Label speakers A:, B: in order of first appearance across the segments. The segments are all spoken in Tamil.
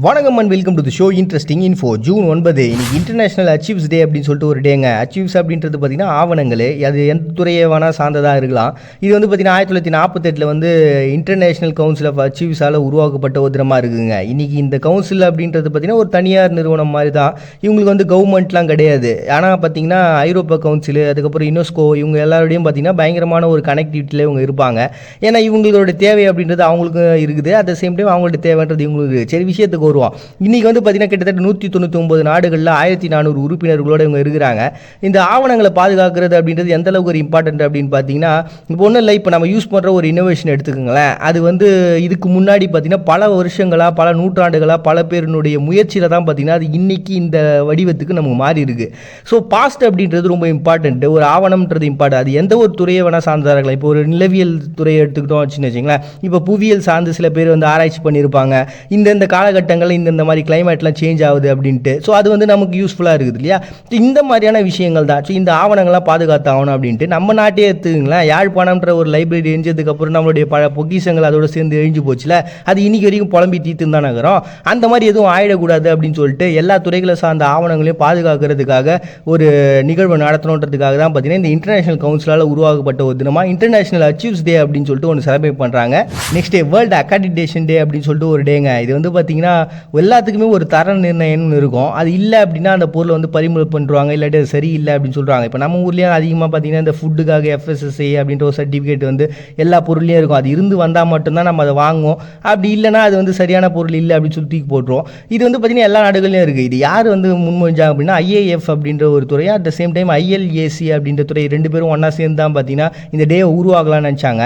A: வணக்கம் and welcome to the show interesting info. June 9 இன்னைக்கு இன்டர்நேஷனல் அச்சீவ்ஸ் டே அப்படின்னு சொல்லிட்டு ஒரு டேங்க. அச்சீவ்ஸ் அப்படின்றது பார்த்தீங்கன்னா ஆவணங்கள், அது எந்த துறையை வேணால் சார்ந்ததாக இருக்கலாம். இது வந்து பார்த்தீங்கன்னா 1948 வந்து இன்டர்நேஷனல் கவுன்சில் ஆஃப் அச்சீவ்ஸால் உருவாக்கப்பட்ட ஒரு தினமாக இருக்குதுங்க. இன்றைக்கி இந்த கவுன்சில் அப்படின்றது பார்த்தீங்கன்னா ஒரு தனியார் நிறுவனம் மாதிரி தான். இவங்களுக்கு வந்து கவர்மெண்ட்லாம் கிடையாது. ஆனால் பார்த்தீங்கன்னா ஐரோப்பா கவுன்சில், அதுக்கப்புறம் யுனெஸ்கோ, இவங்க எல்லாரோடையும் பார்த்தீங்கன்னா பயங்கரமான ஒரு கனெக்டிவிட்டியில் இவங்க இருப்பாங்க. ஏன்னா இவங்களோட தேவை அப்படின்றது அவங்களுக்கு இருக்குது, அட் த சேம் டைம் அவங்களோட தேவைன்றது இவங்களுக்கு. சரி, விஷயத்துக்கு வருவோம். இன்னைக்கு வந்து பார்த்தீங்கன்னா கிட்டத்தட்ட 199 நாடுகளில் 1400 உறுப்பினர்களோடு இவங்க இருக்கிறாங்க. இந்த ஆவணங்களை பாதுகாக்கிறது அப்படின்றது எந்த அளவுக்கு ஒரு இம்பார்ட்டன்ட் அப்படின்னு பார்த்தீங்கன்னா, இப்போ ஒன்றும் இல்லை, இப்போ நம்ம யூஸ் பண்ணுற ஒரு இன்னோவேஷன் எடுத்துக்கோங்களேன். அது வந்து இதுக்கு முன்னாடி பார்த்தீங்கன்னா பல வருஷங்களாக, பல நூற்றாண்டுகளாக, பல பேருனுடைய முயற்சியில் தான் பார்த்தீங்கன்னா அது இன்னைக்கு இந்த வடிவத்துக்கு நமக்கு மாறி இருக்கு. ஸோ பாஸ்ட் அப்படின்றது ரொம்ப இம்பார்ட்டன்ட். ஒரு ஆவணம்ன்றது இம்பார்ட்டன்ட். அது எந்த ஒரு துறையை வேணால் சார்ந்தார்கள். இப்போ ஒரு நிலவியல் துறையை எடுத்துக்கிட்டோம் வச்சுங்களேன். இப்போ புவியியல் சார்ந்து சில பேர் வந்து ஆராய்ச்சி பண்ணியிருப்பாங்க, இந்த காலகட்டங்களில் இந்த மாதிரி கிளைமேட்லாம் சேஞ்ச் ஆகுது அப்படின்ட்டு. ஸோ அது வந்து நமக்கு யூஸ்ஃபுல்லாக இருக்குது இல்லையா. இந்த மாதிரியான விஷயங்கள் தான். ஸோ இந்த ஆவணங்கள்லாம் பாதுகாத்து ஆகணும் அப்படின்ட்டு நம்ம நாட்டே எடுத்துங்களேன். யாழ்ப்பாணம்ன்ற ஒரு லைப்ரரி எரிஞ்சதுக்கப்புறம் நம்மளுடைய பல பொக்கிஷங்கள் அதோடு சேர்ந்து எழிஞ்சு போச்சுல, அது இன்னைக்கு வரைக்கும் புலம்பி தீர்த்துன்னு தான் நகரம். அந்த மாதிரி எதுவும் ஆயிடக்கூடாது அப்படின்னு சொல்லிட்டு எல்லா துறைகளை சார்ந்த ஆவணங்களையும் பாதுகாக்கிறதுக்காக ஒரு நிகழ்வு நடத்தணுன்றதுக்காக தான் பார்த்தீங்கன்னா இந்த இன்டர்நேஷனல் கவுன்சிலால் உருவாக்கப்பட்ட ஒரு தினமாக இன்டர்நேஷனல் அச்சீவ்ஸ் டே அப்படின்னு சொல்லிட்டு ஒன்று செலிப்ரேட் பண்ணுறாங்க. நெக்ஸ்ட் டே வேர்ல்டு அக்ரெடிடேஷன் டே அப்படின்னு சொல்லிட்டு ஒரு டேங்க. இது வந்து பார்த்தீங்கன்னா எல்லாத்துக்குமே ஒரு தர நிர்ணயம்னு இருக்கும். அது இல்லை அப்படின்னா அந்த பொருளை வந்து பறிமுதல் பண்ணுறாங்க, இல்லாட்டி அது சரியில்லை அப்படின்னு சொல்கிறாங்க. இப்போ நம்ம ஊர்லேயும் அதிகமாக பார்த்தீங்கன்னா இந்த ஃபுட்டுக்காக FSSAI அப்படின்ற ஒரு சர்டிஃபிகேட் வந்து எல்லா பொருள்லையும் இருக்கும். அது இருந்து வந்தால் மட்டும்தான் நம்ம அதை வாங்குவோம். அப்படி இல்லைனா அது வந்து சரியான பொருள் இல்லை அப்படின்னு சொல்லி தூக்கி போட்டுருவோம். இது வந்து பார்த்தீங்கன்னா எல்லா நாடுகளையும் இருக்குது. இது யார் வந்து முன்மொழிஞ்சாங்க அப்படின்னா IAF அப்படின்ற ஒரு துறையும், at the same time ILAC அப்படின்ற துறை, ரெண்டு பேரும் ஒன்றா சேர்ந்து தான் பார்த்தீங்கன்னா இந்த டே உருவாகலாம்னு நினச்சாங்க.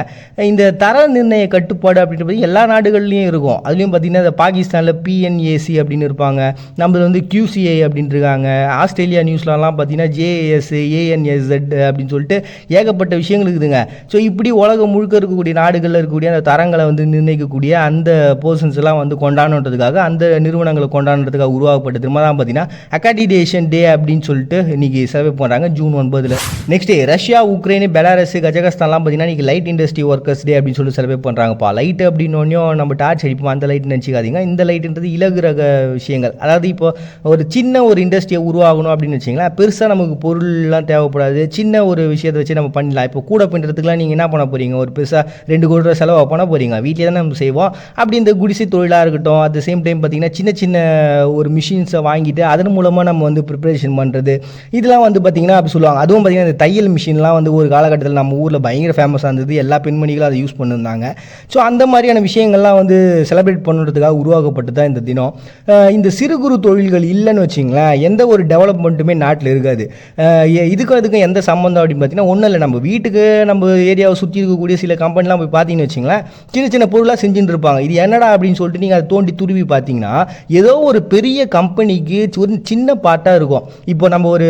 A: இந்த தர நிர்ணய கட்டுப்பாடு அப்படின்றது எல்லா நாடுகள்லையும் இருக்கும். அதுலேயும் பார்த்தீங்கன்னா இந்த பாகிஸ்தானில் PNAC அப்படின்னு இருப்பாங்க, நம்மளது வந்து QCI அப்படின்னு இருக்காங்க. ஆஸ்திரேலியா நியூஸ்லலாம் பார்த்தீங்கன்னா JAS, ANSZ அப்படின்னு சொல்லிட்டு ஏகப்பட்ட விஷயங்கள் இருக்குதுங்க. ஸோ இப்படி உலகம் முழுக்க இருக்கக்கூடிய நாடுகளில் இருக்கக்கூடிய அந்த தரங்களை வந்து நிர்ணயிக்கக்கூடிய அந்த பர்சன்ஸ் எல்லாம் வந்து கொண்டாடணுன்றதுக்காக, அந்த நிறுவனங்களை கொண்டாடுறதுக்காக உருவாக்கப்பட்ட திரும்ப தான் பார்த்தீங்கன்னா அக்ரெடிடேஷன் டே அப்படின்னு சொல்லிட்டு இன்னைக்கு செலிப்ரேட் பண்ணுறாங்க June 9. Next Russia, Ukraine, Belarus, கஜகஸ்தான்லாம் பார்த்தீங்கன்னா இன்னைக்கு லைட் இண்டஸ்ட்ரி ஒர்க்கர்ஸ் டே அப்படின்னு சொல்லி செலிப்ரேட் பண்ணுறாங்கப்பா. லைட் அப்படின்னு நம்ம டார்ச் அடிப்போம், அந்த லைட் நினச்சிக்காதீங்க. இந்த லைட்ன்றது இலகு ரக விஷயங்கள். அதாவது இப்போ ஒரு சின்ன ஒரு இண்டஸ்ட்ரியை உருவாகணும் அப்படின்னு வச்சிங்களேன், பெருசாக நமக்கு பொருள்லாம் தேவைப்படாது. சின்ன ஒரு விஷயத்தை வச்சு நம்ம பண்ணலாம். இப்போ கூட பண்ணுறதுக்குலாம் நீங்கள் என்ன பண்ண போகிறீங்க, ஒரு பெருசாக 2 கோடி ரூபா செலவாக பண்ண போகிறீங்க, வீட்டிலே தான் நம்ம செய்வோம். அப்படி இந்த குடிசை தொழிலாக இருக்கட்டும், அட் த சேம் டைம் பார்த்தீங்கன்னா சின்ன சின்ன ஒரு மிஷின்ஸை வாங்கிட்டு அதன் மூலமாக நம்ம வந்து ப்ரிப்பரேஷன் பண்ணுறது, இதெல்லாம் வந்து பார்த்திங்கன்னா அப்படி சொல்லுவாங்க. அதுவும் பார்த்திங்கன்னா இந்த தையல் மிஷின்லாம் வந்து ஒரு காலகட்டத்தில் நம்ம ஊரில் பயங்கர ஃபேமஸாக இருந்தது. எல்லா பெண்மணிகளும் அதை யூஸ் பண்ணியிருந்தாங்க. ஸோ அந்த மாதிரியான விஷயங்கள்லாம் வந்து செலிப்ரேட் பண்ணுறதுக்காக உருவாக்கப்பட்டு தான் இந்த தினம். இந்த சிறு குறு தொழில்கள் இல்லைன்னு வச்சிங்களேன், எந்த ஒரு டெவலப்மெண்ட்டுமே நாட்டில் இருக்காது. இதுக்கும் எந்த சம்மந்தம் அப்படின்னு பார்த்தீங்கன்னா ஒன்றும் இல்லை. நம்ம வீட்டுக்கு நம்ம ஏரியாவை சுற்றி இருக்கக்கூடிய சில கம்பெனிலாம் போய் பார்த்தீங்கன்னு வச்சிங்களேன், சின்ன சின்ன பொருளாக செஞ்சுட்டு இருப்பாங்க. இது என்னடா அப்படின்னு சொல்லிட்டு நீங்கள் அதை தோண்டி துருவி பார்த்தீங்கன்னா ஏதோ ஒரு பெரிய கம்பெனிக்கு ஒரு சின்ன பார்ட்டாக இருக்கும். இப்போ நம்ம ஒரு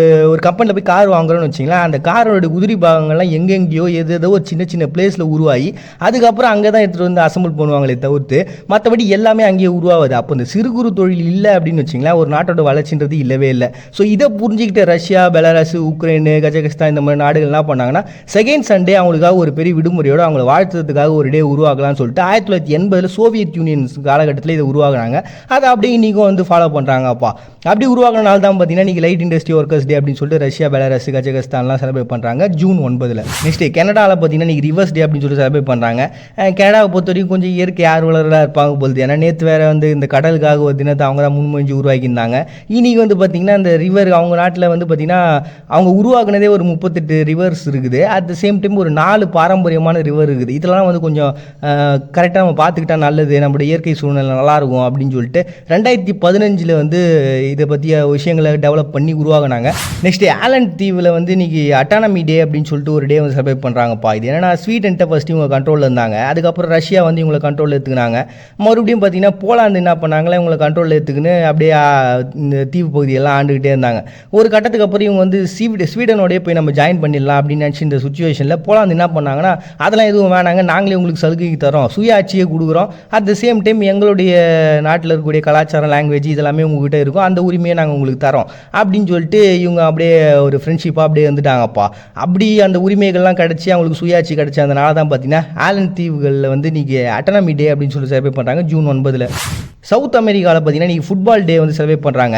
A: கம்பெனியில் போய் கார் வாங்குறோம்னு வச்சிங்களேன், அந்த காரோட உதிரி பாகங்கள்லாம் எங்கெங்கேயோ ஏதோ ஒரு சின்ன சின்ன பிளேஸில் உருவாகி அதுக்கப்புறம் அங்கே தான் எடுத்துகிட்டு வந்து அசம்பிள் பண்ணுவாங்களே தவிர்த்து மற்றபடி எல்லாமே அங்கேயே உருவாகுது. அப்போ இந்த சிறு குறு தொழில் இல்லை அப்படின்னு வச்சிங்களேன், ஒரு நாட்டோட வளர்ச்சின்றது இல்லவே இல்லை. ஸோ இதை புரிஞ்சுக்கிட்ட ரஷ்யா, பெலாரஸ், உக்ரைன், கஜகஸ்தான் இந்த மாதிரி நாடுகள் என்ன பண்ணாங்கன்னா செகண்ட் சண்டே அவங்களுக்காக ஒரு பெரிய விடுமுறையோடு அவங்களை வாழ்த்துறதுக்காக ஒரு டே உருவாக்கலாம்னு சொல்லிட்டு 1980 சோவியத் யூனியன் காலகட்டத்தில் இதை உருவாக்குறாங்க. அதை அப்படியே இன்றைக்கும் வந்து ஃபாலோ பண்ணுறாங்கப்பா. அப்படி உருவாக்குறனால தான் பார்த்தீங்கன்னா இன்றைக்கி லைட் இண்டஸ்ட்ரி ஒர்க்கர்ஸ் டே அப்படின்னு சொல்லிட்டு ரஷ்யா, பெலாரஸ், கஜகஸ்தான்லாம் செலிப்ரேட் பண்ணுறாங்க ஜூன் 9. நெக்ஸ்ட் கனடாவில் பார்த்தீங்கன்னா இன்றைக்கி ரிவர்ஸ் டே அப்படின்னு சொல்லிட்டு செலிப்ரேட் பண்ணுறாங்க. கனடாவை பொறுத்த வரைக்கும் கொஞ்சம் இயற்கை ஆர்வலராக இருப்பாங்க போகுது. ஏன்னா நேற்று வேறு வந்து இந்த கடலுக்காக ஒரு தினத்தை அவங்க தான் முன்மொழிஞ்சு உருவாக்கியிருந்தாங்க. இன்றைக்கி வந்து பார்த்திங்கன்னா இந்த ரிவர் அவங்க நாட்டில் வந்து பார்த்திங்கன்னா அவங்க உருவாக்குனதே ஒரு 38 ரிவர்ஸ் இருக்குது. அட் த சேம் டைம் ஒரு 4 பாரம்பரியமான ரிவர் இருக்குது. இதெல்லாம் வந்து கொஞ்சம் கரெக்டாக நம்ம பார்த்துக்கிட்டா நல்லது, நம்மளோட இயற்கை சூழ்நிலை நல்லாயிருக்கும் அப்படின்னு சொல்லிட்டு 2015 வந்து இதை பற்றிய விஷயங்களை டெவலப் பண்ணி உருவாகினாங்க. நெக்ஸ்ட் ஆலண்ட் தீவில் வந்து இன்றைக்கி அட்டானமி டே அப்படின்னு சொல்லிட்டு ஒரு டே வந்து செலிப்ரேட் பண்ணுறாங்கப்பா. இது என்னென்னா ஸ்வீடன்ட்ட ஃபஸ்ட்டு இவங்க கண்ட்ரோலில் இருந்தாங்க, அதுக்கப்புறம் ரஷ்யா வந்து இவங்களை கண்ட்ரோலில் எடுத்துக்கினாங்க. மறுபடியும் பார்த்தீங்கன்னா போலாந்து என்ன பண்ணாங்களே இவங்களை கண்ட்ரோலில் எடுத்துக்கின்னு அப்படியே இந்த தீவு பகுதியெல்லாம் ஆண்டுக்கிட்டே இருந்தாங்க. ஒரு கட்டத்துக்கு அப்புறம் இவங்க வந்து ஸ்வீடனோடய போய் நம்ம ஜாயின் பண்ணிடலாம் அப்படின்னு நினச்சி இந்த சுச்சுவேஷனில் போலாந்து என்ன பண்ணாங்கன்னா அதெல்லாம் எதுவும் வேணாங்க, நாங்களே உங்களுக்கு சலுகைக்கு தரோம், சுயாட்சியை கொடுக்குறோம், அட் த சேம் டைம் எங்களுடைய நாட்டில் இருக்கக்கூடிய கலாச்சாரம், லாங்குவேஜ் இதெல்லாமே உங்ககிட்ட இருக்கும், அந்த உரிமையை நாங்கள் உங்களுக்கு தரோம் அப்படின்னு சொல்லிட்டு இவங்க அப்படியே ஒரு ஃப்ரெண்ட்ஷிப்பாக அப்படியே வந்துட்டாங்கப்பா. அப்படி அந்த உரிமைகள்லாம் கிடச்சி அவங்களுக்கு சுயாட்சி கிடச்சி அதனால தான் பார்த்தீங்கன்னா ஆலண்ட் தீவுகளில் வந்து இன்றைக்கி அட்டானமி டே அப்படின்னு சொல்லி செலிப்ரேட் பண்ணுறாங்க ஜூன் 9. சவுத் அமெரிக்காவில் பார்த்தீங்கன்னா இன்றைக்கி ஃபுட்பால் டே வந்து செலிப்ரேட் பண்ணுறாங்க.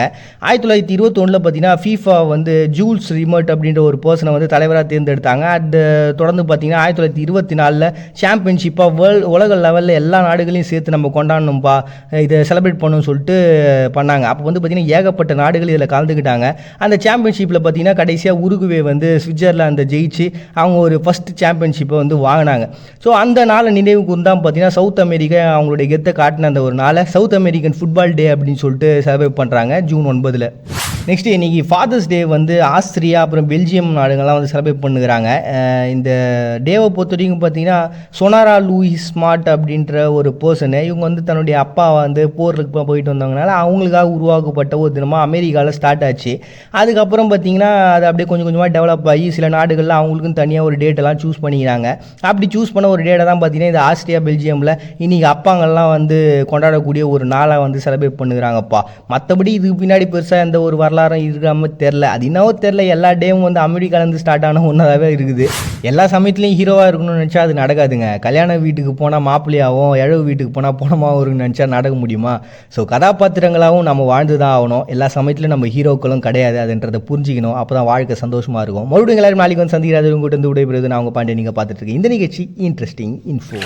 A: 1921 பார்த்தீங்கன்னா ஃபீஃபா வந்து ஜூல்ஸ் ரிமர்ட் அப்படின்ற ஒரு பர்சனை வந்து தலைவராக தேர்ந்தெடுத்தாங்க. அது தொடர்ந்து பார்த்தீங்கன்னா 1924 சாம்பியன்ஷிப்பாக உலக லெவலில் எல்லா நாடுகளையும் சேர்த்து நம்ம கொண்டாடணும்பா, இதை செலிப்ரேட் பண்ணணும்னு சொல்லிட்டு பண்ணாங்க. அப்போ வந்து பார்த்தீங்கன்னா ஏகப்பட்ட நாடுகள் இதில் கலந்துக்கிட்டாங்க. அந்த சாம்பியன்ஷிப்பில் பார்த்தீங்கன்னா கடைசியாக உருகுவே வந்து சுவிட்சர்லாந்தை ஜெயிச்சு அவங்க ஒரு ஃபஸ்ட் சாம்பியன்ஷிப்பை வந்து வாங்கினாங்க. ஸோ அந்த நாளை நினைவு கூர்ந்தான் பார்த்தீங்கன்னா சவுத் அமெரிக்கா அவங்களுடைய கெத்தை காட்டின அந்த ஒரு நாளை சவுத் அமெரிக்கன் ஃபுட்பால் டே அப்படின்னு சொல்லிட்டு செலிப்ரேட் பண்ணுறாங்க ஜூன் 9. நெக்ஸ்ட் இன்றைக்கி ஃபாதர்ஸ் டே வந்து ஆஸ்திரியா அப்புறம் பெல்ஜியம் நாடுகள்லாம் வந்து செலிப்ரேட் பண்ணுறாங்க. இந்த டேவை பொறுத்த வரைக்கும் பார்த்தீங்கன்னா சொனாரா லூயிஸ் ஸ்மார்ட் அப்படின்ற ஒரு பர்சனு, இவங்க வந்து தன்னுடைய அப்பா வந்து போருக்கு போயிட்டு வந்தவங்கனால அவங்களுக்காக உருவாக்கப்பட்ட ஒரு தினமாக அமெரிக்காவில் ஸ்டார்ட் ஆச்சு. அதுக்கப்புறம் பார்த்தீங்கன்னா அது அப்படியே கொஞ்சம் கொஞ்சமாக டெவலப் ஆகி சில நாடுகளில் அவங்களுக்குன்னு தனியாக ஒரு டேட்டெல்லாம் சூஸ் பண்ணிக்கிறாங்க. அப்படி சூஸ் பண்ண ஒரு டேட்டை தான் பார்த்தீங்கன்னா இந்த ஆஸ்திரியா பெல்ஜியமில் இன்றைக்கி அப்பாங்கள்லாம் வந்து கொண்டாடக்கூடிய ஒரு நாளை வந்து செலிப்ரேட் பண்ணுறாங்கப்பா. மற்றபடி இதுக்கு பின்னாடி பெருசாக எந்த ஒரு வரலாறும் இருக்காமல் தெரில. அது என்னவோ தெரில, எல்லா டேவும் வந்து அமெரிக்காலேருந்து ஸ்டார்ட் ஆன ஒன்றாவே இருக்குது. எல்லா சமயத்துலையும் ஹீரோவாக இருக்கணும்னு நினச்சா அது நடக்காதுங்க. கல்யாண வீட்டுக்கு போனால் மாப்பிள்ளையாகவும், இழவு வீட்டுக்கு போனால் பணமாகவும் இருக்குன்னு நினச்சா நடக்க முடியுமா? ஸோ கதாபாத்திரங்களாகவும் நம்ம வாழ்ந்து தான் ஆகணும். எல்லா சமயத்துலையும் நம்ம ஹீரோக்களும் கிடையாது, அதுன்றதை புரிஞ்சிக்கணும். அப்போ தான் வாழ்க்கை சந்தோஷமாக இருக்கும். மறுபடியும் எல்லாரும் நாளைக்கு வந்து சந்திக்கிறாது. உங்கள்கிட்ட வந்து விடைபெறுது நான் உங்கள் பாண்டிய. நீங்கள் பார்த்துட்டு இருக்கீங்க இந்த நிகழ்ச்சி இன்ட்ரெஸ்டிங் இன்ஃபோ.